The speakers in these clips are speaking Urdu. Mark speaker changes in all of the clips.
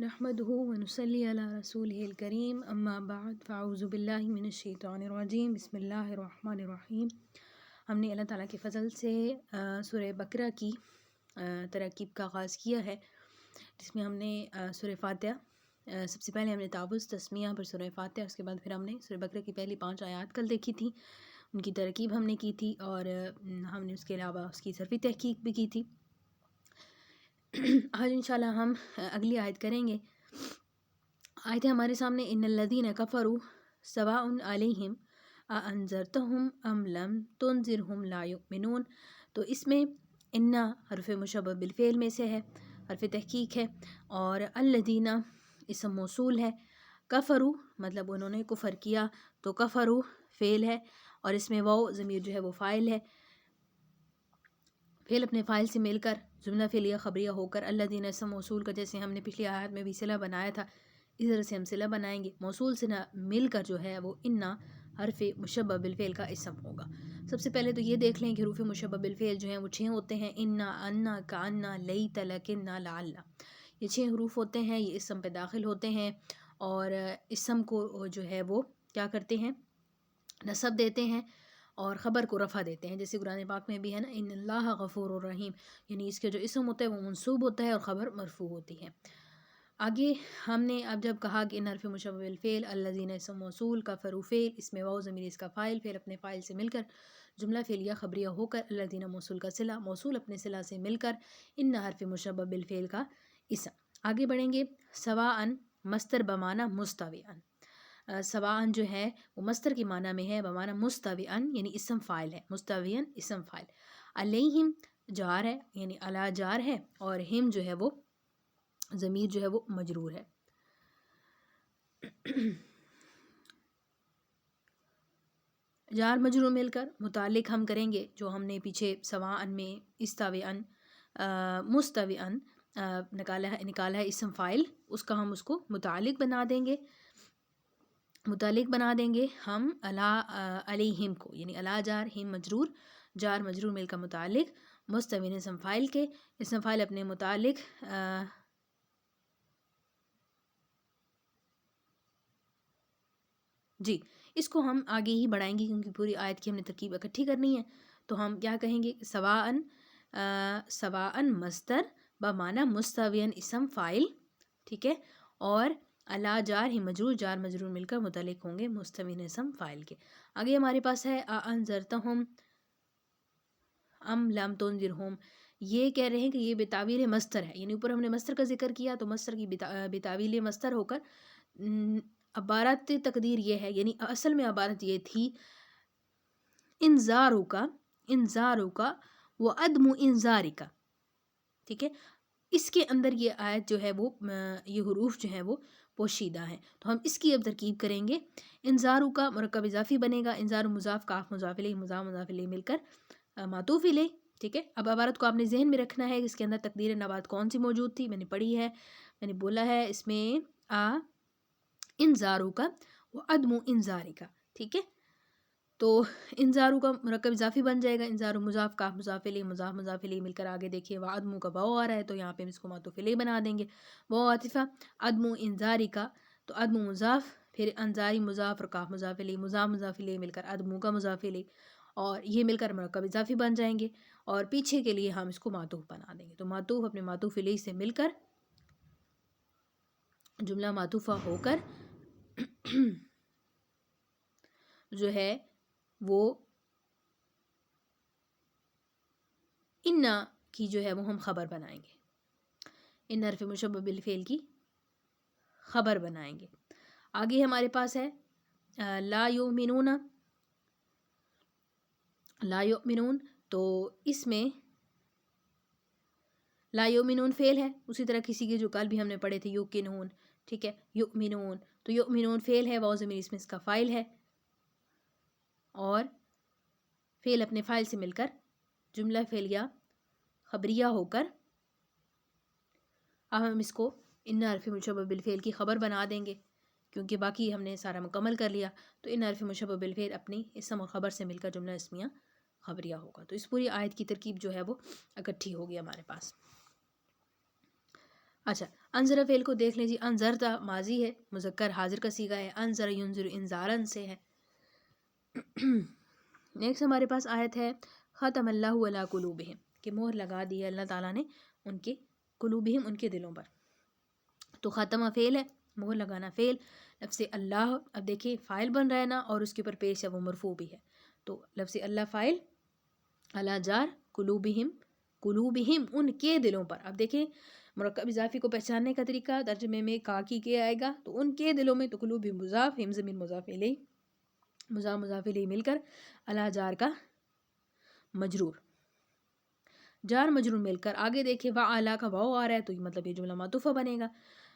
Speaker 1: نحمده ونصلي على رسوله الكريم اما بعد فاعوذ باللہ من الشیطان الرجیم بسم اللہ الرحمن الرحیم۔ ہم نے اللہ تعالیٰ کے فضل سے سورہ بقرہ کی ترکیب کا آغاز کیا ہے، جس میں ہم نے سورہ فاتحہ سب سے پہلے ہم نے تعوذ تسمیہ پر سورہ فاتحہ، اس کے بعد پھر ہم نے سورہ بقرہ کی پہلی 5 آیات کل دیکھی تھی، ان کی ترکیب ہم نے کی تھی، اور ہم نے اس کے علاوہ اس کی صرفی تحقیق بھی کی تھی۔ آج انشاءاللہ ہم اگلی آیت کریں گے۔ آیت ہے ہمارے سامنے، ان الذین کفروا سواء علیہم اانذرتہم ام لم تنذرہم لا یؤمنون۔ تو اس میں ان حرف مشبہ بالفعل میں سے ہے، حرف تحقیق ہے، اور الذین اسم موصول ہے، کفروا مطلب انہوں نے کفر کیا، تو کفروا فعل ہے، اور اس میں واو ضمیر جو ہے وہ فاعل ہے، فعل اپنے فاعل سے مل کر جملہ فعلیہ خبریہ ہو کر الذین اسم موصول کا، جیسے ہم نے پچھلی آیت میں بھی صلہ بنایا تھا، اس طرح سے ہم صلہ بنائیں گے، موصول سے مل کر جو ہے وہ انا حرف مشبہ بالفعل کا اسم ہوگا۔ سب سے پہلے تو یہ دیکھ لیں کہ حروف مشبہ بالفعل جو ہیں وہ 6 ہوتے ہیں، انا، انا، کانا، لیت، لکنا، لعل، یہ 6 حروف ہوتے ہیں، یہ اسم پہ داخل ہوتے ہیں، اور اسم کو جو ہے وہ کیا کرتے ہیں، نصب دیتے ہیں اور خبر کو رفع دیتے ہیں، جیسے قرآن پاک میں بھی ہے نا، ان اللہ غفور الرحیم، یعنی اس کے جو اسم ہوتا ہے وہ منصوب ہوتا ہے اور خبر مرفوع ہوتی ہے۔ آگے ہم نے اب جب کہا کہ ان حرف مشبہ بالفعل الذین اسم موصول، کفروا فعل، اس میں واو ضمیر اس کا فاعل، فعل اپنے فاعل سے مل کر جملہ فعلیہ خبریہ ہو کر الذین موصول کا صلہ، موصول اپنے صلہ سے مل کر ان حرف مشبہ بالفعل کا اسم۔ آگے بڑھیں گے، سواء مصدر بمعنی مستویان، سواء جو ہے وہ مصدر کی معنی میں ہے، بمعنی مستویان یعنی اسم فاعل ہے، مستویان اسم فاعل، علیہم جار ہے یعنی علی جار ہے، اور ہم جو ہے وہ ضمیر جو ہے وہ مجرور ہے۔ جار مجرور مل کر متعلق ہم کریں گے، جو ہم نے پیچھے سواء میں استویان مستویان نکالا ہے اسم فاعل، اس کا ہم اس کو متعلق بنا دیں گے، ہم علیہم کو، یعنی علی جار ہم مجرور، جار مجرور مل کا متعلق، مستوین اسم فاعل کے، اسم فاعل اپنے متعلق جی اس کو ہم آگے ہی بڑھائیں گے کیونکہ پوری آیت کی ہم نے ترکیب اکٹھی کرنی ہے، تو ہم کیا کہیں گے، سواء مصدر بمعنی مستوین اسم فاعل، ٹھیک ہے، اور علی جار ہی مجرور، جار مجرور مل کر متعلق ہوں گے مستوین اسم فاعل کے۔ آگے ہمارے پاس ہے انذرتہم ام لم تنذرہم، یہ کہہ رہے ہیں کہ یہ بتاویل مصدر ہے، یعنی اوپر ہم نے مصدر کا ذکر کیا تو مصدر کی بتاویل مصدر ہو کر عبارت تقدیر یہ ہے، یعنی اصل میں عبارت یہ تھی، انذارک و عدم انذارک، ٹھیک ہے، اس کے اندر یہ آیت جو ہے وہ یہ حروف جو ہیں وہ پوشیدہ ہیں، تو ہم اس کی اب ترکیب کریں گے۔ انذارک مرکب اضافی بنے گا، انذار مضاف، کاف مضاف الیہ، مضاف الیہ مل کر معطوف الیہ، ٹھیک ہے۔ اب عبارت کو آپ نے ذہن میں رکھنا ہے، اس کے اندر تقدیر نبات کون سی موجود تھی، میں نے پڑھی ہے، میں نے بولا ہے، اس میں انذارک و عدم انذارک، ٹھیک ہے، تو انذارو کا مرکب اضافی بن جائے گا، انذار مضاف، کاف مضاف الیہ، مضاف الیہ مل کر آگے دیکھیے وعدم کا واو آ رہا ہے، تو یہاں پہ ہم اس کو معطوف الیہ بنا دیں گے، واو عاطفہ، عدم انذاری کا، تو عدم مضاف، پھر انذاری مضاف اور کاف مضاف الیہ، مضاف الیہ مل کر عدم کا مضاف الیہ، اور یہ مل کر مرکب اضافی بن جائیں گے، اور پیچھے کے لیے ہم اس کو معطوف بنا دیں گے، تو معطوف اپنے معطوف الیہ سے مل کر جملہ معطوفہ ہو کر جو ہے وہ انا کی جو ہے وہ ہم خبر بنائیں گے، ان حرف مشبہ بالفعل کی خبر بنائیں گے۔ آگے ہمارے پاس ہے لا یؤمنون، تو اس میں لا یؤمنون فعل ہے، اسی طرح کسی کے جو کل بھی ہم نے پڑھے تھے یوقنون، ٹھیک ہے، یؤمنون، تو یؤمنون فعل ہے، واو ضمیر اس میں اس کا فاعل ہے، اور فعل اپنے فاعل سے مل کر جملہ فعلیہ خبریہ ہو کر اب ہم اس کو ان حرف مشبہ بالفعل کی خبر بنا دیں گے، کیونکہ باقی ہم نے سارا مکمل کر لیا، تو ان حرف مشبہ بالفعل اپنی اسم اور خبر سے مل کر جملہ اسمیہ خبریہ ہوگا، تو اس پوری آیت کی ترکیب جو ہے وہ اکٹھی ہوگی ہمارے پاس۔ اچھا، انظر فعل کو دیکھ لیں جی. انظرتا ماضی ہے، مذکر حاضر کا صیغہ ہے. انظر ینظر انذارن سے ہے. نیکسٹ ہمارے پاس آیت ہے ختم اللہ علی قلوبہم، کہ مہر لگا دی ہے اللہ تعالیٰ نے ان کے قلوبہم، ان کے دلوں پر. تو ختمہ فعل ہے، مہر لگانا فعل. لفظ اللہ اب دیکھیں فاعل بن رہا ہے نا، اور اس کے اوپر پیش ہے وہ مرفوع بھی ہے. تو لفظ اللہ فاعل، اللہ جار، قلوبہم، قلوبہم ان کے دلوں پر. اب دیکھیں مرکب اضافی کو پہچاننے کا طریقہ، ترجمے میں کاکی کے آئے گا تو ان کے دلوں میں. تو قلوبہم مضاف، ہم ضمیر مضاف الیہ، مضاف مضاف الیہ مل کر اللہ جار کا مجرور، جار مجرور مل کر. آگے دیکھیں وعلا کا واو آ رہا ہے، تو یہ مطلب یہ جملہ معطوفہ بنے گا.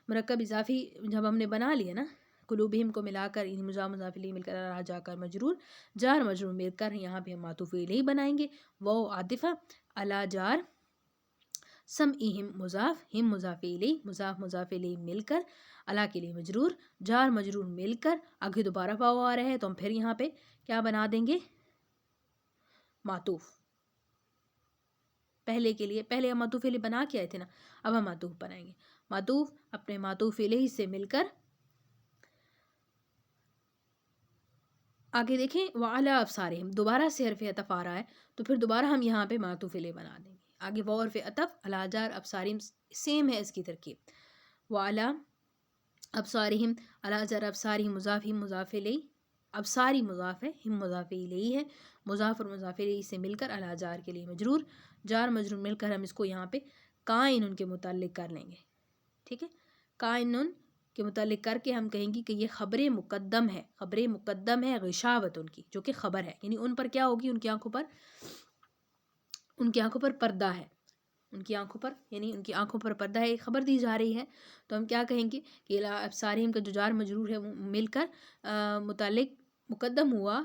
Speaker 1: مرکب اضافی جب ہم نے بنا لیا نا، قلوبہم کو ملا کر مضاف مضاف الیہ مل کر اللہ جا کر مجرور، جار مجرور مل کر یہاں پہ ہم معطوف الیہ بنائیں گے. واو عاطفہ، اللہ جار، سمعہم مضاف، ہم مضاف الیہ، مضاف مضاف الیہ مل کر اللہ کے لیے مجرور، جار مجرور مل کر آگے دوبارہ واو آ رہا ہے تو ہم پھر یہاں پہ کیا بنا دیں گے؟ معطوف. پہلے کے لیے پہلے ہم معطوف الیہ بنا کے آئے تھے نا، اب ہم معطوف بنائیں گے. معطوف اپنے معطوف الیہ سے مل کر آگے دیکھیں وعلی ابصارہم، دوبارہ سے حرف عطف آ رہا ہے تو پھر دوبارہ ہم یہاں پہ معطوف الیہ بنا دیں گے. آگے وہ حرف عطف علی جار ابصارہم سیم ہے اس کی ترکیب. وعلی ابصارہم، علی جار ابصارہم مضاف، ہم مضاف الیہ، ابصاری مضاف ہے، ہم مضاف الیہ ہے، مضاف اور مضاف الیہ سے مل کر علی جار کے لیے مجرور، جار مجرور مل کر ہم اس کو یہاں پہ کائن ان کے متعلق کر لیں گے. ٹھیک ہے، کائن کے متعلق کر کے ہم کہیں گے کہ یہ خبر مقدم ہے، خبر مقدم ہے غشاوت ان کی، جو کہ خبر ہے، یعنی ان پر کیا ہوگی؟ ان کی آنکھوں پر، ان کی آنکھوں پر پردہ ہے، ان کی آنکھوں پر، یعنی ان کی آنکھوں پر پردہ ہے، ایک خبر دی جا رہی ہے. تو ہم کیا کہیں گے کہ ابصارہم کا جو جار مجرور ہے وہ مل کر متعلق مقدم ہوا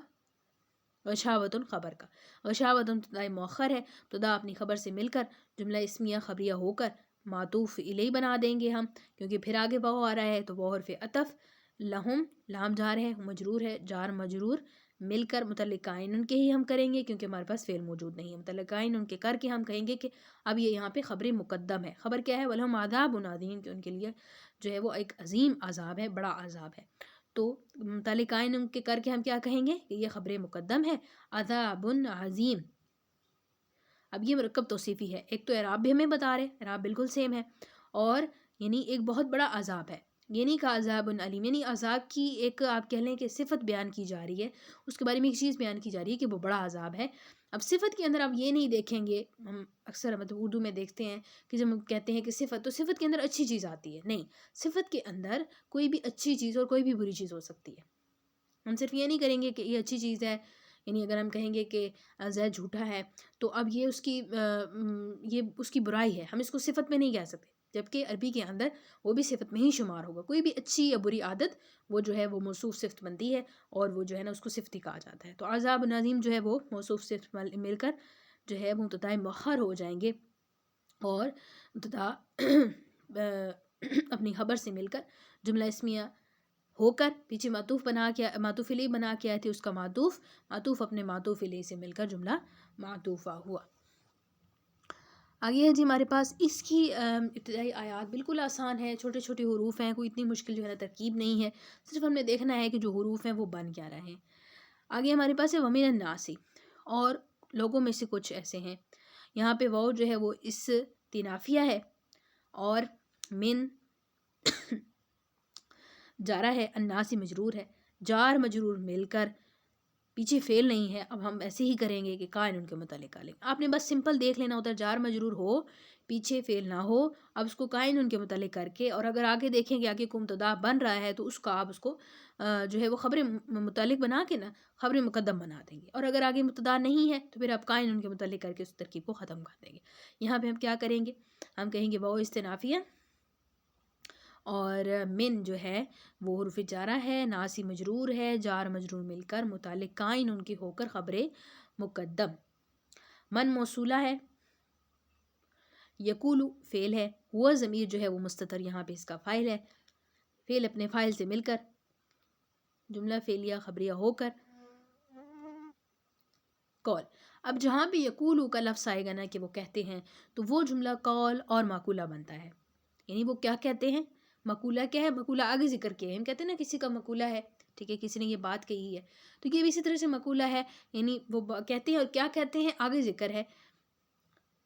Speaker 1: غشاوت خبر کا. غشاوت مؤخر ہے تو دا اپنی خبر سے مل کر جملہ اسمیہ خبریہ ہو کر معطوف الیہ بنا دیں گے ہم، کیونکہ پھر آگے واو آ رہا ہے تو وہ حرف عطف. لہم، لام جار ہے، مجرور ہے، جار مجرور مل کر متعلق قائن ان کے ہی ہم کریں گے، کیونکہ ہمارے پاس فعل موجود نہیں ہے. متعلق قائن ان کے کر کے ہم کہیں گے کہ اب یہ یہاں پہ خبر مقدم ہے. خبر کیا ہے؟ وَلَهُمْ عَذَابٌ عَظِيمٌ، کہ ان کے لیے جو ہے وہ ایک عظیم عذاب ہے، بڑا عذاب ہے. تو متعلق قائن ان کے کر کے ہم کیا کہیں گے کہ یہ خبر مقدم ہے، عذاب عظیم. اب یہ مرکب توصیفی ہے، ایک تو اعراب بھی ہمیں بتا رہے، اعراب بالکل سیم ہے، اور یعنی ایک بہت بڑا عذاب ہے، یہ نہیں کہا عذاب علیم، یعنی عذاب کی ایک آپ کہہ لیں کہ صفت بیان کی جا رہی ہے، اس کے بارے میں ایک چیز بیان کی جا رہی ہے کہ وہ بڑا عذاب ہے. اب صفت کے اندر آپ یہ نہیں دیکھیں گے، ہم اکثر مطلب اردو میں دیکھتے ہیں کہ جب ہم کہتے ہیں کہ صفت، تو صفت کے اندر اچھی چیز آتی ہے، نہیں، صفت کے اندر کوئی بھی اچھی چیز اور کوئی بھی بری چیز ہو سکتی ہے. ہم صرف یہ نہیں کریں گے کہ یہ اچھی چیز ہے، یعنی اگر ہم کہیں گے کہ زید جھوٹا ہے تو اب یہ اس کی برائی ہے، ہم اس کو صفت میں نہیں کہہ سکتے، جبکہ عربی کے اندر وہ بھی صفت میں ہی شمار ہوگا. کوئی بھی اچھی یا بری عادت وہ جو ہے وہ موصوف صفت بنتی ہے، اور وہ جو ہے نا اس کو صفتی کہا جاتا ہے. تو عذاب نظیم جو ہے وہ موصوف صفت مل کر جو ہے وہ مبتدا مؤخر ہو جائیں گے، اور مبتدا اپنی خبر سے مل کر جملہ اسمیہ ہو کر پیچھے معطوف معطوف الیہ بنا کے آئے تھے، اس کا معطوف اپنے معطوف الیہ سے مل کر جملہ معطوفہ ہوا. آگے ہے جی ہمارے پاس اس کی ابتدائی آیات بالکل آسان ہے، چھوٹے چھوٹے حروف ہیں، کوئی اتنی مشکل جو ہے نا ترکیب نہیں ہے، صرف ہم نے دیکھنا ہے کہ جو حروف ہیں وہ بن کیا رہے ہیں. آگے ہمارے پاس ہے وَمِنَ النَّاسِ، اور لوگوں میں سے کچھ ایسے ہیں. یہاں پہ واو جو ہے وہ استنافیہ ہے، اور من جارہ ہے، الناسی مجرور ہے، جار مجرور مل کر پیچھے فعل نہیں ہے. اب ہم ایسے ہی کریں گے کہ قائن ان کے متعلق لیں، آپ نے بس سمپل دیکھ لینا ہوتا ہے، جار مجرور ہو پیچھے فعل نہ ہو، اب اس کو قائن ان کے متعلق کر کے، اور اگر آگے دیکھیں کہ آگے کو مبتدا بن رہا ہے تو اس کا آپ اس کو جو ہے وہ خبر متعلق بنا کے نا خبر مقدم بنا دیں گے، اور اگر آگے مبتدا نہیں ہے تو پھر آپ قائن ان کے متعلق کر کے اس ترکیب کو ختم کر دیں گے. یہاں پہ ہم کیا کریں گے؟ ہم کہیں گے وہ استنافیہ، اور من جو ہے وہ حرف جارہ ہے، ناسی مجرور ہے، جار مجرور مل کر متعلق قائن ان کی ہو کر خبر مقدم. من موصولہ ہے، یقولو فعل ہے، ہوا ضمیر جو ہے وہ مستتر یہاں پہ اس کا فاعل ہے، فعل اپنے فاعل سے مل کر جملہ فعلیہ خبریہ ہو کر قول. اب جہاں پہ یقولو کا لفظ آئے گا نا کہ وہ کہتے ہیں، تو وہ جملہ قول اور معقولہ بنتا ہے، یعنی وہ کیا کہتے ہیں، مقولہ کیا ہے، مقولہ آگے ذکر کیا ہے، ہم کہتے ہیں نا کسی کا مقولہ ہے، ٹھیک ہے، کسی نے یہ بات کہی ہے، تو یہ بھی اسی طرح سے مقولہ ہے، یعنی وہ کہتے ہیں اور کیا کہتے ہیں آگے ذکر ہے،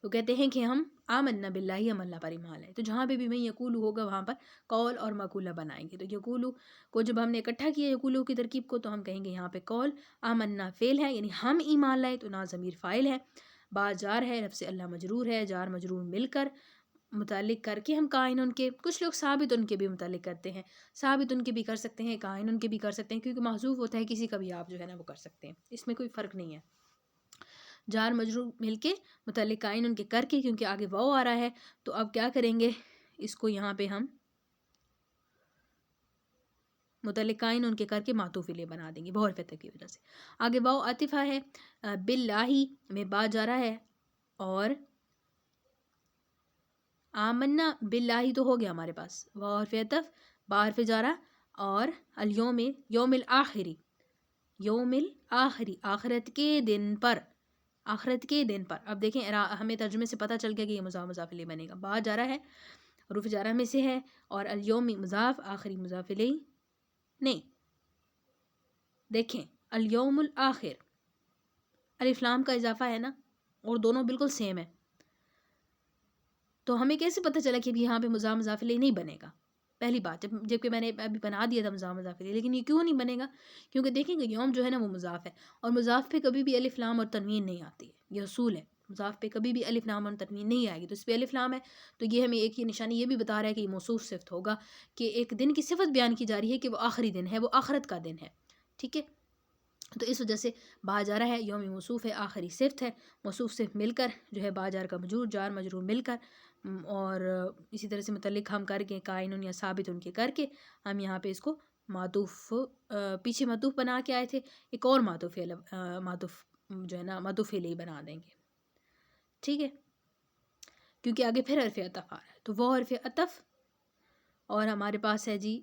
Speaker 1: وہ کہتے ہیں کہ ہم آمنا باللہ، ہم اللہ پر ایمان لائے. تو جہاں پہ بھی میں یقولو ہوگا وہاں پر قول اور مقولہ بنائیں گے. تو یقولو کو جب ہم نے اکٹھا کیا یقولو کی ترکیب کو، تو ہم کہیں گے یہاں پہ قول، آمنا فعل ہے یعنی ہم ایمان لائے، تو نا ضمیر فاعل ہے، با جار ہے، لفظ اللہ مجرور ہے، جار مجرور مل کر متعلق کر کے ہم قائن ان کے، کچھ لوگ ثابت ان کے بھی متعلق کرتے ہیں، ثابت ان کے بھی کر سکتے ہیں، قائن ان کے بھی کر سکتے ہیں، کیونکہ محذوف ہوتا ہے کسی کا بھی آپ جو ہے نا وہ کر سکتے ہیں، اس میں کوئی فرق نہیں ہے. جار مجرور مل کے متعلق قائن ان کے کر کے، کیونکہ آگے واو آ رہا ہے، تو اب کیا کریں گے، اس کو یہاں پہ ہم متعلق قائن ان کے کر کے معطوف الیہ بنا دیں گے بحرف عطف کی وجہ سے. آگے واو عاطفہ ہے، باللہ میں با جا رہا ہے، اور آمنا باللہ تو ہو گیا ہمارے پاس، واو حرف عطف، با حرف جارہ، اور الیوم، یوم الآخری، یوم الآخری آخرت کے دن پر، آخرت کے دن پر. اب دیکھیں ہمیں ترجمے سے پتہ چل گیا کہ یہ مضاف مضاف الیہ بنے گا. با جارہ ہے، حروف جارہ میں سے ہے، اور الیوم مضاف، آخری مضاف الیہ نہیں. دیکھیں الیوم الآخر الف لام کا اضافہ ہے نا، اور دونوں بالکل سیم ہے، تو ہمیں کیسے پتہ چلا کہ یہاں پہ مضاف مضاف الیہ نہیں بنے گا؟ پہلی بات، جبکہ میں نے ابھی بنا دیا تھا مضاف مضاف الیہ، لیکن یہ کیوں نہیں بنے گا؟ کیونکہ دیکھیں گے یوم جو ہے نا وہ مضاف ہے، اور مضاف پہ کبھی بھی الف لام اور تنوین نہیں آتی ہے، یہ اصول ہے، مضاف پہ کبھی بھی الف لام اور تنوین نہیں آئے گی. تو اس پہ الف لام ہے، تو یہ ہمیں ایک یہ نشانی یہ بھی بتا رہا ہے کہ یہ موصوف صفت ہوگا، کہ ایک دن کی صفت بیان کی جا رہی ہے کہ وہ آخری دن ہے، وہ آخرت کا دن ہے، ٹھیک ہے. تو اس وجہ سے با جارہ ہے، یوم موصوف ہے، آخری صفت ہے، موصوف صفت مل کر جو ہے با جار کا مجرور، جار مجرور مل کر، اور اسی طرح سے متعلق ہم کر کے قائن یا ثابت ان کے کر کے ہم یہاں پہ اس کو معطوف، پیچھے معطوف بنا کے آئے تھے، ایک اور معطوف جو ہے نا معطوف الیہ بنا دیں گے، ٹھیک ہے، کیونکہ آگے پھر حرف عطف آ رہا ہے. تو وہ حرف عطف، اور ہمارے پاس ہے جی،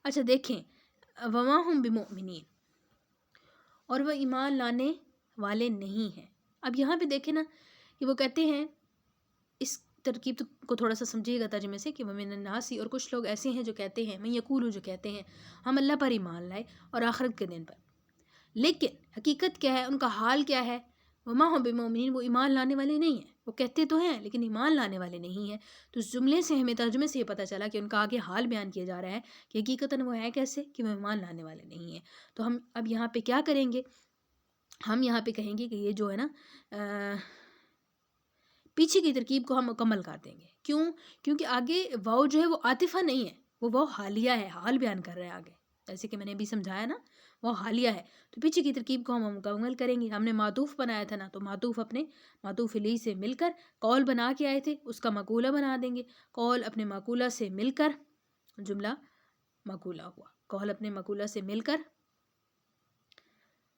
Speaker 1: اچھا دیکھیں، وما ہم بمؤمنین، اور وہ ایمان لانے والے نہیں ہیں. اب یہاں پہ دیکھیں نا کہ وہ کہتے ہیں، اس ترکیب کو تھوڑا سا سمجھیے گا ترجمے سے، کہ ومن الناس، اور کچھ لوگ ایسے ہیں جو کہتے ہیں، میں یقولو جو کہتے ہیں ہم اللہ پر ایمان لائے اور آخرت کے دن پر، لیکن حقیقت کیا ہے، ان کا حال کیا ہے، وما ہم بمؤمنین، وہ ایمان لانے والے نہیں ہیں. وہ کہتے تو ہیں لیکن ایمان لانے والے نہیں ہیں. تو اس جملے سے ہمیں ترجمے سے یہ پتہ چلا کہ ان کا آگے حال بیان کیا جا رہا ہے کہ حقیقتاً وہ ہے کیسے، کہ وہ ایمان لانے والے نہیں ہیں. تو ہم اب یہاں پہ کیا کریں گے، ہم یہاں پہ کہیں گے کہ یہ جو ہے نا پیچھے کی ترکیب کو ہم مکمل کر دیں گے. کیوں؟ کیونکہ آگے واو جو ہے وہ عاطفہ نہیں ہے، وہ واو حالیہ ہے، حال بیان کر رہے ہیں آگے، جیسے کہ میں نے ابھی سمجھایا نا، وہ حالیہ ہے. تو پیچھے کی ترکیب کو ہم مکمل کریں گے. ہم نے معطوف بنایا تھا نا، تو معطوف اپنے معطوف الیہ سے مل کر قول بنا کے آئے تھے، اس کا مقولہ بنا دیں گے. قول اپنے مقولہ سے مل کر جملہ مقولہ ہوا، قول اپنے مقولہ سے مل کر،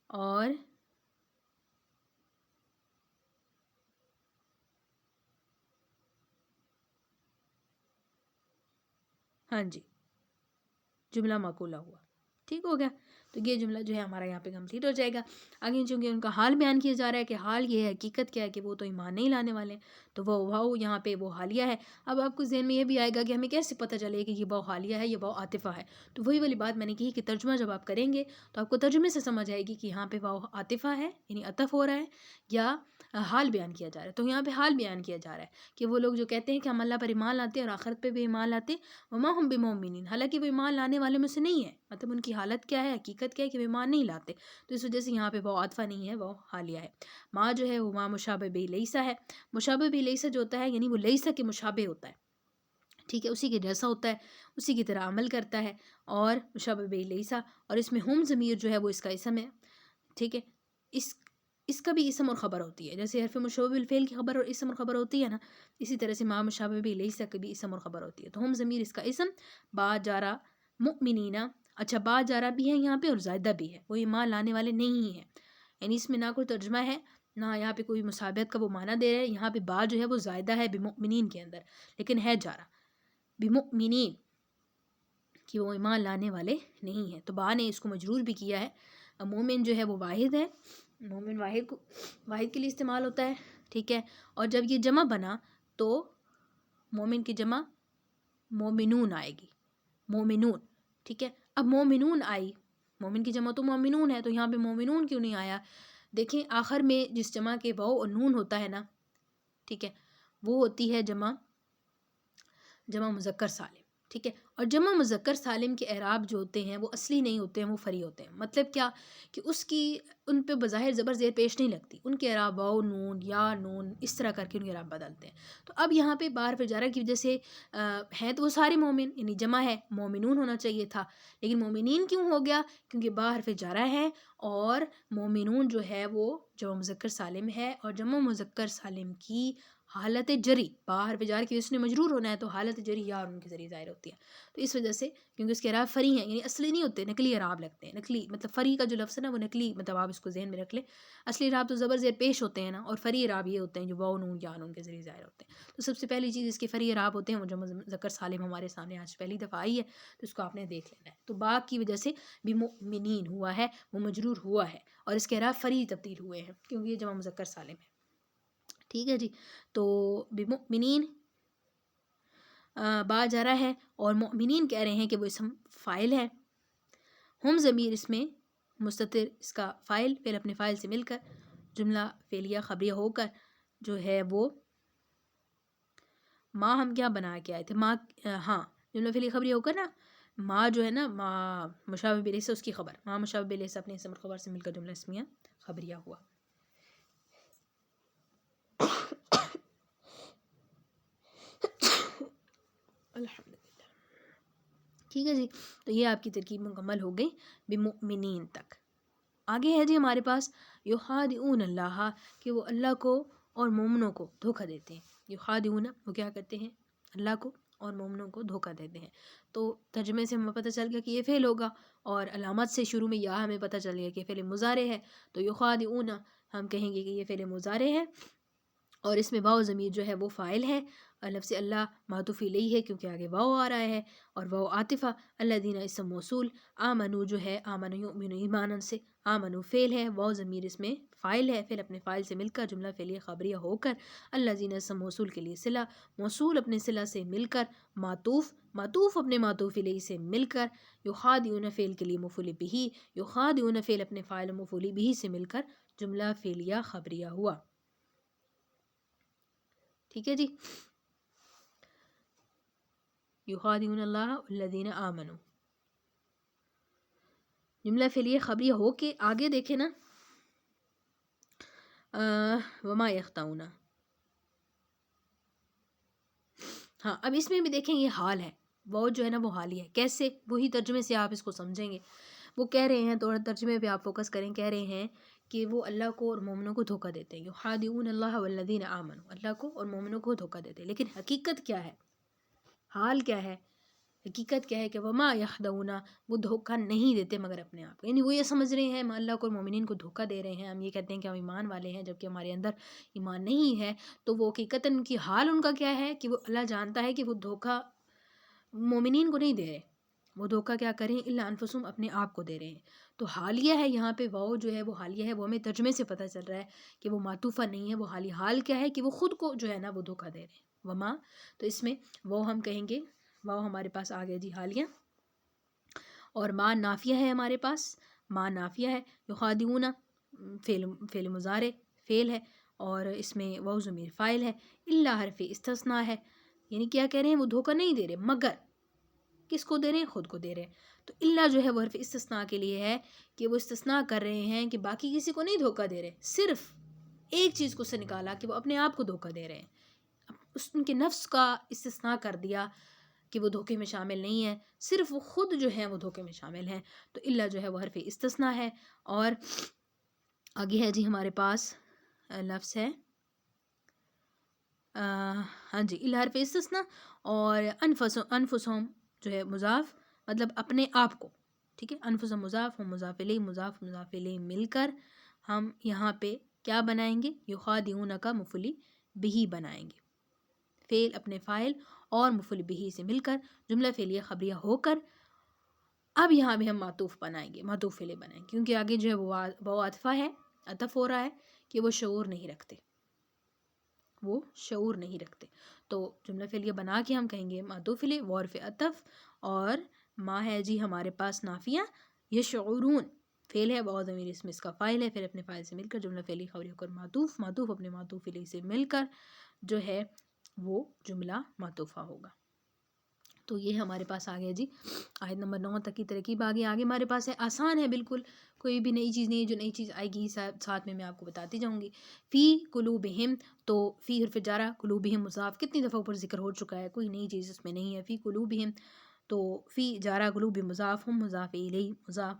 Speaker 1: اور ہاں جی جملہ مقولہ ہوا، ٹھیک ہو گیا. تو یہ جملہ جو ہے ہمارا یہاں پہ کمپلیٹ ہو جائے گا. آگے چونکہ ان کا حال بیان کیا جا رہا ہے کہ حال یہ ہے، حقیقت کیا ہے کہ وہ تو ایمان نہیں لانے والے ہیں، تو وہ واو یہاں پہ وہ حالیہ ہے. اب آپ کو ذہن میں یہ بھی آئے گا کہ ہمیں کیسے پتہ چلے کہ یہ واو حالیہ ہے، یہ واو عاطفہ ہے. تو وہی والی بات میں نے کہی کہ ترجمہ جب آپ کریں گے تو آپ کو ترجمے سے سمجھ آئے گی کہ یہاں پہ واو عاطفہ ہے یعنی عطف ہو رہا ہے، یا حال بیان کیا جا رہا ہے. تو یہاں پہ حال بیان کیا جا رہا ہے کہ وہ لوگ جو کہتے ہیں کہ ہم اللہ پر ایمان لاتے ہیں اور آخرت پہ بھی ایمان لاتے ہیں، وما ہم بمؤمنین، حالانکہ وہ ایمان لانے والے میں سے نہیں ہے، مطلب ان کی حالت کیا ہے، حقیقت کیا ہے کہ وہ ایمان نہیں لاتے. تو اس وجہ سے یہاں پہ وہ عاطفہ نہیں ہے، وہ حالیہ ہے. ماں جو ہے وہ ماں مشابہ بہ لیسا ہے. مشابہ بہ لیسا جو ہوتا ہے یعنی وہ لیسا کے مشابہ ہوتا ہے، ٹھیک ہے، اسی کے جیسا ہوتا ہے، اسی کی طرح عمل کرتا ہے. اور مشابہ بہ لیسا، اور اس میں ہم ضمیر جو ہے وہ اس کا اسم ہے، ٹھیک ہے. اس کا بھی اسم اور خبر ہوتی ہے، جیسے حرف مشبہ بالفعل کی خبر اور اسم اور خبر ہوتی ہے نا، اسی طرح سے ماں مشابہ بہ لیسا کی بھی اسم اور خبر ہوتی ہے. تو ہم ضمیر اس کا اسم، با جارہ مؤمنینا، اچھا با جارہ بھی ہے یہاں پہ اور زائدہ بھی ہے، وہ ایمان لانے والے نہیں ہیں، یعنی اس میں نہ کوئی ترجمہ ہے نہ یہاں پہ کوئی مشابہت کا وہ معنی دے رہے ہیں. یہاں پہ با جو ہے وہ زائدہ ہے بمؤمنین کے اندر، لیکن ہے جارہ بمؤمنین، کہ وہ ایمان لانے والے نہیں ہیں. تو با نے اس کو مجرور بھی کیا ہے. مومن جو ہے وہ واحد ہے، مومن واحد کے لیے استعمال ہوتا ہے، ٹھیک ہے. اور جب یہ جمع بنا تو مومن کی جمع مومنون آئے گی، مومنون. ٹھیک ہے. اب مومنون آئی، مومن کی جمع تو مومنون ہے، تو یہاں پہ مومنون کیوں نہیں آیا؟ دیکھیں آخر میں جس جمع کے واو اور نون ہوتا ہے نا، ٹھیک ہے، وہ ہوتی ہے جمع مذکر سالم. ٹھیک ہے. اور جمع مذکر سالم کے اعراب جو ہوتے ہیں وہ اصلی نہیں ہوتے ہیں، وہ فری ہوتے ہیں. مطلب کیا کہ اس کی ان پہ بظاہر زبر زیر پیش نہیں لگتی، ان کے اعراب واو نون یا نون اس طرح کر کے ان کے اعراب بدلتے ہیں. تو اب یہاں پہ بار فجارہ کی وجہ سے ہیں تو وہ سارے مومن، یعنی جمع ہے، مومنون ہونا چاہیے تھا، لیکن مومنین کیوں ہو گیا؟ کیونکہ بار فجارہ ہے اور مومنون جو ہے وہ جمع مذکر سالم ہے، اور جمع مذکر سالم کی حالت جری باہر بجار کی اس نے مجرور ہونا ہے تو حالت جری یا اور ان کے ذریعے ظاہر ہوتی ہے. تو اس وجہ سے کیونکہ اس کے اعراب فری ہیں، یعنی اصلی نہیں ہوتے، نقلی اعراب لگتے ہیں. نقلی مطلب فری کا جو لفظ ہے نا وہ نقلی، مطلب آپ اس کو ذہن میں رکھ لیں. اصلی اعراب تو زبر زیر پیش ہوتے ہیں نا، اور فری اعراب یہ ہوتے ہیں جو واو نون یا نون کے ذریعے ظاہر ہوتے ہیں. تو سب سے پہلی چیز اس کے فری اعراب ہوتے ہیں، وہ جمع مذکر سالم ہمارے سامنے آج پہلی دفعہ آئی ہے، تو اس کو آپ نے دیکھ لینا ہے. تو با کی وجہ سے بمؤمنین ہوا ہے، وہ مجرور ہوا ہے، اور اس کے اعراب فری تبدیل ہوئے ہیں کیونکہ یہ جمع مذکر سالم ہے. ٹھیک ہے جی. تو بمؤمنین با جارا ہے، اور مؤمنین کہہ رہے ہیں کہ وہ اسم فاعل ہے. ہم ضمیر اس میں مستتر، اس کا فاعل پھر اپنے فاعل سے مل کر جملہ فعلیہ خبریہ ہو کر جو ہے وہ ما ہم کیا بنا کے آئے تھے، ما ہاں جملہ فعلیہ خبریہ ہو کر نا ما جو ہے نا ما مشابہ بلیس سے اس کی خبر، ما مشابہ بلیس اپنے اسم خبر سے مل کر جملہ اسمیہ خبریہ ہوا. الحمدللہ. ٹھیک ہے جی. تو یہ آپ کی ترکیب مکمل ہو گئی بمؤمنین تک. آگے ہے جی ہمارے پاس یخادعون اللہ، کہ وہ اللہ کو اور مومنوں کو دھوکہ دیتے ہیں. یخادعون وہ کیا کرتے ہیں؟ اللہ کو اور مومنوں کو دھوکہ دیتے ہیں. تو ترجمے سے ہمیں پتہ چل گیا کہ یہ فعل ہوگا، اور علامت سے شروع میں یا ہمیں پتہ چل گیا کہ فعل مضارع ہے. تو یخادعون ہم کہیں گے کہ یہ فعل مضارع ہے، اور اس میں واو ضمیر جو ہے وہ فاعل ہے. لفظ اللہ معطوف الیہ ہے کیونکہ آگے واو آ رہا ہے، اور واو عاطفہ. الذین اسم موصول، آمنو جو ہے آمن یؤمن ایمانا سے آمنو فعل ہے، واو ضمیر اس میں فاعل ہے، پھر اپنے فاعل سے مل کر جملہ فعلیہ خبریہ ہو کر الذین اسم موصول کے لیے صلہ، موصول اپنے صلہ سے مل کر معطوف، معطوف اپنے معطوف الیہ سے مل کر یخادعون فعل کے لیے مفعول بہ، یخادعون فعل اپنے فاعل مفعول بہ سے مل کر جملہ فعلیہ خبریہ ہوا. ٹھیک ہے جی. یخادعون اللہ الذین آمنوا جملہ فعلیہ خبریہ ہو کے آگے دیکھیں نا وما یخطئون. ہاں اب اس میں بھی دیکھیں یہ حال ہے، وہ جو ہے نا وہ حالی ہے. کیسے؟ وہی ترجمے سے آپ اس کو سمجھیں گے. وہ کہہ رہے ہیں، تھوڑا ترجمے پہ آپ فوکس کریں، کہہ رہے ہیں کہ وہ اللہ کو اور مومنوں کو دھوکہ دیتے ہیں. یخادعون اللہ والذین آمنوا، اللہ کو اور مومنوں کو دھوکہ دیتے ہیں. لیکن حقیقت کیا ہے؟ حال کیا ہے؟ حقیقت کیا ہے کہ وما یخدعون، وہ دھوکہ نہیں دیتے مگر اپنے آپ کو. یعنی وہ یہ سمجھ رہے ہیں ہم اللہ کو اور مومنین کو دھوکہ دے رہے ہیں، ہم یہ کہتے ہیں کہ ہم ایمان والے ہیں جبکہ ہمارے اندر ایمان نہیں ہے. تو وہ حقیقتاً ان کی حال ان کا کیا ہے کہ وہ اللہ جانتا ہے کہ وہ دھوکہ مومنین کو نہیں دے رہے، وہ دھوکہ کیا کریں الا انفسهم اپنے آپ کو دے رہے ہیں. تو حالیہ ہے یہاں پہ، واو جو ہے وہ حالیہ ہے، وہ ہمیں ترجمے سے پتہ چل رہا ہے کہ وہ معطوفہ نہیں ہے، وہ حالی. حال کیا ہے کہ وہ خود کو جو ہے نا وہ دھوکہ دے رہے ہیں. وما تو اس میں وہ ہم کہیں گے، واو ہمارے پاس آ گیا جی حالیہ، اور ما نافیہ ہے ہمارے پاس، ما نافیہ ہے. یخادعون فعل مضارع فعل ہے، اور اس میں واو ضمیر فاعل ہے. الا حرف استثناء ہے، یعنی کیا کہہ رہے ہیں؟ وہ دھوکہ نہیں دے رہے مگر کس کو دے رہے ہیں؟ خود کو دے رہے ہیں. تو الا جو ہے وہ حرف استثناء کے لیے ہے کہ وہ استثناء کر رہے ہیں کہ باقی کسی کو نہیں دھوکہ دے رہے، صرف ایک چیز کو سے نکالا کہ وہ اپنے آپ کو دھوکہ دے رہے ہیں. ان کے نفس کا استثناء کر دیا کہ وہ دھوکے میں شامل نہیں ہے، صرف وہ خود جو ہیں وہ دھوکے میں شامل ہیں. تو الا جو ہے وہ حرف استثناء ہے. اور آگے ہے جی ہمارے پاس لفظ ہے ہاں جی الا حرف استثناء، اور انفسهم جو ہے مضاف، مطلب اپنے آپ کو. ٹھیک ہے. انفسهم مضاف، ہم مضاف الیہ، مضاف مضاف الیہ مل کر ہم یہاں پہ کیا بنائیں گے؟ یخادعون کا مفعول بہ بنائیں گے. فعل اپنے فاعل اور مفعول بہ سے مل کر جملہ فعلیہ خبریہ ہو کر اب یہاں بھی ہم معطوف بنائیں گے، معطوف فعل بنائیں گے، کیونکہ آگے جو ہے وہ عاطفہ ہے، عطف ہو رہا ہے کہ وہ شعور نہیں رکھتے. وہ شعور نہیں رکھتے. تو جملہ فعلیہ بنا کے ہم کہیں گے معطوف علیہ و حرف عطف، اور ما ہے جی ہمارے پاس نافیہ، یشعرون فعل ہے، واو ضمیر اسم اس کا فاعل ہے، پھر اپنے فاعل سے مل کر جملہ فعلی خبری ہو کر معطوف، معطوف اپنے معطوف علیہ سے مل کر جو ہے وہ جملہ معطوفہ ہوگا. تو یہ ہمارے پاس آ گیا جی آیت نمبر 9 تک کی ترکیب. آگے ہمارے پاس ہے، آسان ہے بالکل، کوئی بھی نئی چیز نہیں ہے. جو نئی چیز آئے گی ساتھ میں آپ کو بتاتی جاؤں گی. فی قلوبہم، تو فی حرف جارہ، قلوبہم مضاف، کتنی دفعہ اوپر ذکر ہو چکا ہے، کوئی نئی چیز اس میں نہیں ہے. فی قلوبہم، تو فی جارہ قلوب مضاف، ہم مضاف الیہ،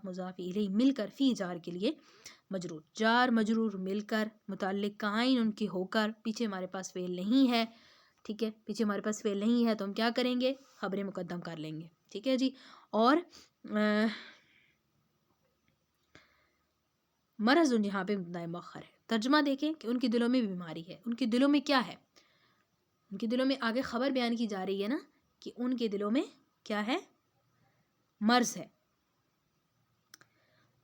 Speaker 1: مضاف الیہ مل کر فی جار کے لیے مجرور، جار مجرور مل کر متعلق کائن ان کی ہو کر. پیچھے ہمارے پاس فعل نہیں ہے، ٹھیک ہے، پیچھے ہمارے پاس فعل نہیں ہے تو ہم کیا کریں گے، خبر مقدم کر لیں گے. ٹھیک ہے جی. اور مرض یہاں پہ مبتدا مؤخر ہے. ترجمہ دیکھیں کہ ان کے دلوں میں بیماری ہے. ان کے دلوں میں کیا ہے؟ ان کے دلوں میں آگے خبر بیان کی جا رہی ہے نا کہ ان کے دلوں میں کیا ہے، مرض ہے.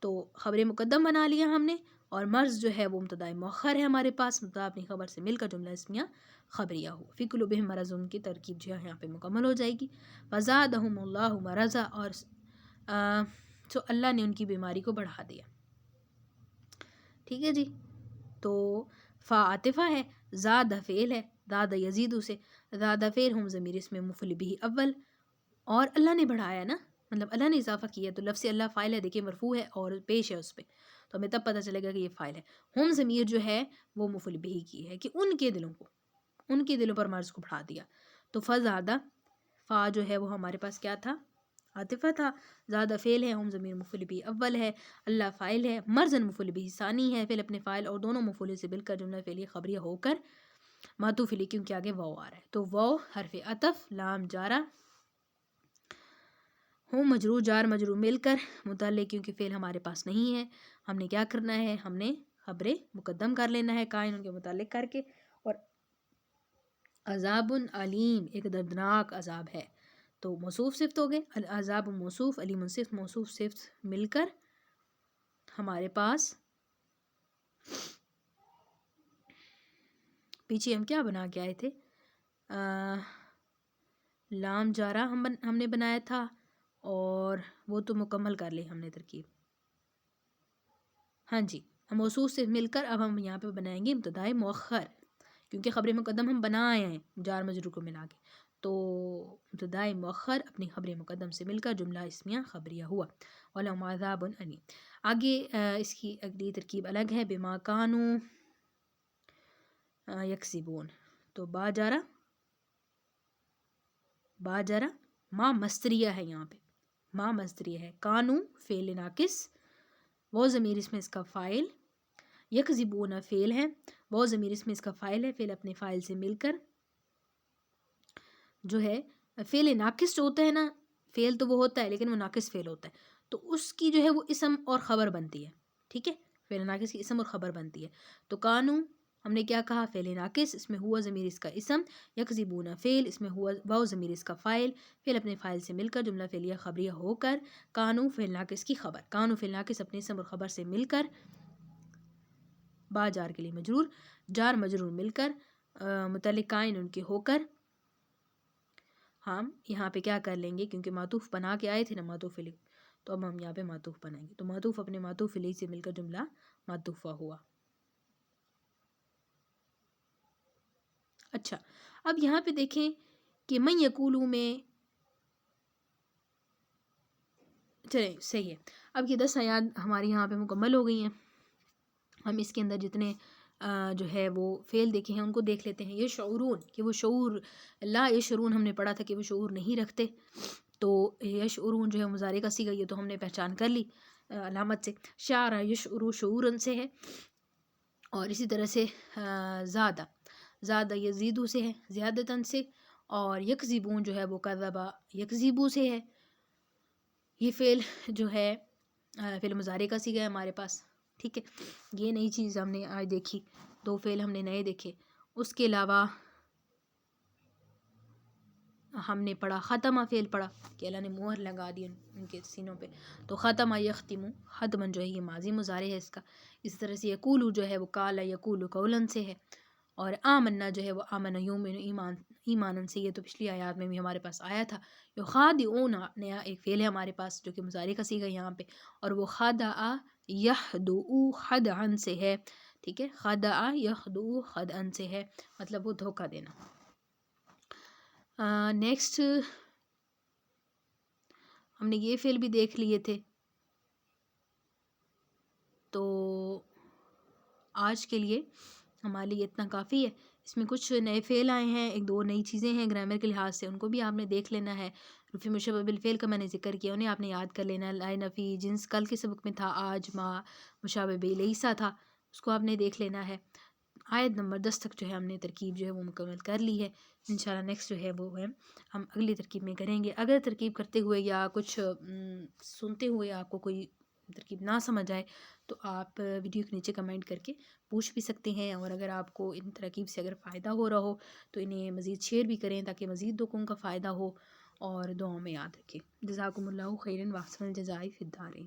Speaker 1: تو خبر مقدم بنا لیا ہم نے، اور مرض جو ہے وہ مبتدا مؤخر ہے ہمارے پاس، مبتدا اپنی خبر سے مل کر جملہ اسمیہ خبریہ ہو. فی قلوبہم مرض، ان کی ترکیب جو ہے یہاں پہ مکمل ہو جائے گی. فزادہم اللہ مرضا، اور تو اللہ نے ان کی بیماری کو بڑھا دیا. ٹھیک ہے جی. تو فا عاطفہ ہے، زاد فعل ہے، زاد یزید سے، زاد فعل ہم ضمیر اس میں مفعول بھی اول، اور اللہ نے بڑھایا نا، مطلب اللہ نے اضافہ کیا. تو لفظ اللہ فاعل ہے، دیکھیں مرفوع ہے اور پیش ہے اس پہ، تو ہمیں تب پتہ چلے گا کہ یہ فاعل ہے. ہم ضمیر جو ہے وہ مفعول بھی کی ہے کہ ان کے دلوں کو، ان کے دلوں پر مرض کو بڑھا دیا. تو فزادہ، فا جو ہے وہ ہمارے پاس کیا تھا، عاطفہ تھا. زیادہ فعل ہے، ہم ضمیر مفعول بھی اول ہے، اللہ فاعل ہے، مرضن مفعول بھی ثانی ہے، فعل اپنے فاعل اور دونوں مفعول سے مل کر جملہ فعلیہ خبریہ ہو کر معطوف علیہ، کیونکہ آگے واو آ رہا ہے. تو واو حرف عطف، لام جارہ، ہوں مجرور، جار مجرور مل کر متعلق، کیونکہ فعل ہمارے پاس نہیں ہے، ہم نے کیا کرنا ہے، ہم نے خبر مقدم کر لینا ہے قائن ان کے متعلق کر کے. اور عذاب علیم، ایک دردناک عذاب ہے، تو موصوف صفت ہو گئے، العذاب موصوف، علیم صفت، موصوف صفت مل کر ہمارے پاس پیچھے ہم کیا بنا کے آئے تھے، لام جارہ ہم نے بنایا تھا، اور وہ تو مکمل کر لی ہم نے ترکیب. ہاں جی، ہم موصوف سے مل کر اب ہم یہاں پہ بنائیں گے ابتدائی مؤخر، کیونکہ خبر مقدم ہم بنائے ہیں جار مجرور کو ملا کے. تو ابتدائی مؤخر اپنی خبر مقدم سے مل کر جملہ اسمیہ خبریہ ہوا. وَلَهُمْ عَذَابٌ أَلِيمٌ. آگے اس کی اگلی ترکیب الگ ہے، بِمَا كَانُوا يَكْسِبُونَ. تو با جارہ ما مستریہ ہے، یہاں پہ ما مستریہ ہے، کانو فعل ناقص، وہ ضمیر اس میں اس کا فاعل، یکذبون فعل ہے، وہ ضمیر اس میں اس کا فاعل ہے، فعل اپنے فاعل سے مل کر جو ہے فعل ناقص جو ہوتا ہے نا، فعل تو وہ ہوتا ہے لیکن وہ ناقص فعل ہوتا ہے، تو اس کی جو ہے وہ اسم اور خبر بنتی ہے. ٹھیک ہے، فعل ناقص کی اسم اور خبر بنتی ہے. تو کانو ہم نے کیا کہا، فعل ناقص، اس میں ہوا ضمیر اس کا اسم، یکذبون فعل، اس میں ہوا واو ضمیر اس کا فاعل، فعل اپنے فاعل سے مل کر جملہ فعلیہ خبریہ ہو کر کانو فعل ناقص کی خبر، کانو فعل ناقص اپنے اسم اور خبر سے مل کر با جار کے لیے مجرور، جار مجرور مل کر متعلق قائن ان کے ہو کر ہم یہاں پہ کیا کر لیں گے، کیونکہ معطوف بنا کے آئے تھے نا معطوف علیہ، تو اب ہم یہاں پہ معطوف بنائیں گے. تو معطوف اپنے معطوف علیہ سے مل کر جملہ معطوفہ ہوا. اچھا، اب یہاں پہ دیکھیں کہ من یقولو میں، چلیں صحیح ہے. اب یہ 10 آیات ہماری یہاں پہ مکمل ہو گئی ہیں. ہم اس کے اندر جتنے جو ہے وہ فعل دیکھے ہیں ان کو دیکھ لیتے ہیں. یہ شعورون، کہ وہ شعور، لا یشعرون ہم نے پڑھا تھا کہ وہ شعور نہیں رکھتے، تو یشعرون جو ہے مضارع کا صیغہ، یہ تو ہم نے پہچان کر لی علامت سے. شعر یشعر شعورن سے ہے، اور اسی طرح سے زادہ یزیدو سے ہے زیادتاً سے، اور یکذبون جو ہے وہ کذبا یکذبو سے ہے. یہ فعل جو ہے فعل مضارع کا صیغہ ہے ہمارے پاس. ٹھیک ہے، یہ نئی چیز ہم نے آج دیکھی، 2 فعل ہم نے نئے دیکھے. اس کے علاوہ ہم نے پڑھا ختمہ فعل پڑھا کہ اللہ نے مہر لگا دی ان کے سینوں پہ، تو ختمہ یختم، ختمن جو ہے یہ ماضی مضارع ہے اس کا. اس طرح سے یقولو جو ہے وہ قال یقول قولاً سے ہے، اور آمنا جو ہے وہ آمن یومن ایمانن سے، یہ تو پچھلی آیات میں بھی ہمارے پاس آیا تھا. یخادعون نیا ایک فعل ہے ہمارے پاس جو کہ مضارع کا صیغہ یہاں پہ، اور وہ خدع یخدع خدعا سے ہے. ٹھیک ہے، خدع یخدع خدعا سے ہے، مطلب وہ دھوکہ دینا. نیکسٹ ہم نے یہ فعل بھی دیکھ لیے تھے. تو آج کے لیے ہمارے لیے اتنا کافی ہے. اس میں کچھ نئے فعل آئے ہیں، ایک دو نئی چیزیں ہیں گرامر کے لحاظ سے، ان کو بھی آپ نے دیکھ لینا ہے. رفع مشبہ بالفعل کا میں نے ذکر کیا، انہیں آپ نے یاد کر لینا ہے. لائے نفی جنس کل کے سبق میں تھا، آج ما مشابہ الیسا تھا، اس کو آپ نے دیکھ لینا ہے. آیت نمبر 10 تک جو ہے ہم نے ترکیب جو ہے وہ مکمل کر لی ہے. انشاءاللہ نیکسٹ جو ہے وہ ہے ہم اگلی ترکیب میں کریں گے. اگر ترکیب کرتے ہوئے یا کچھ سنتے ہوئے آپ کو کوئی ترکیب نہ سمجھ آئے تو آپ ویڈیو کے نیچے کمنٹ کر کے پوچھ بھی سکتے ہیں. اور اگر آپ کو ان ترکیب سے اگر فائدہ ہو رہا ہو تو انہیں مزید شیئر بھی کریں تاکہ مزید لوگوں کا فائدہ ہو، اور دعاؤں میں یاد رکھیں. جزاکم اللہ خیرا واحسن الجزاء فی الدارین.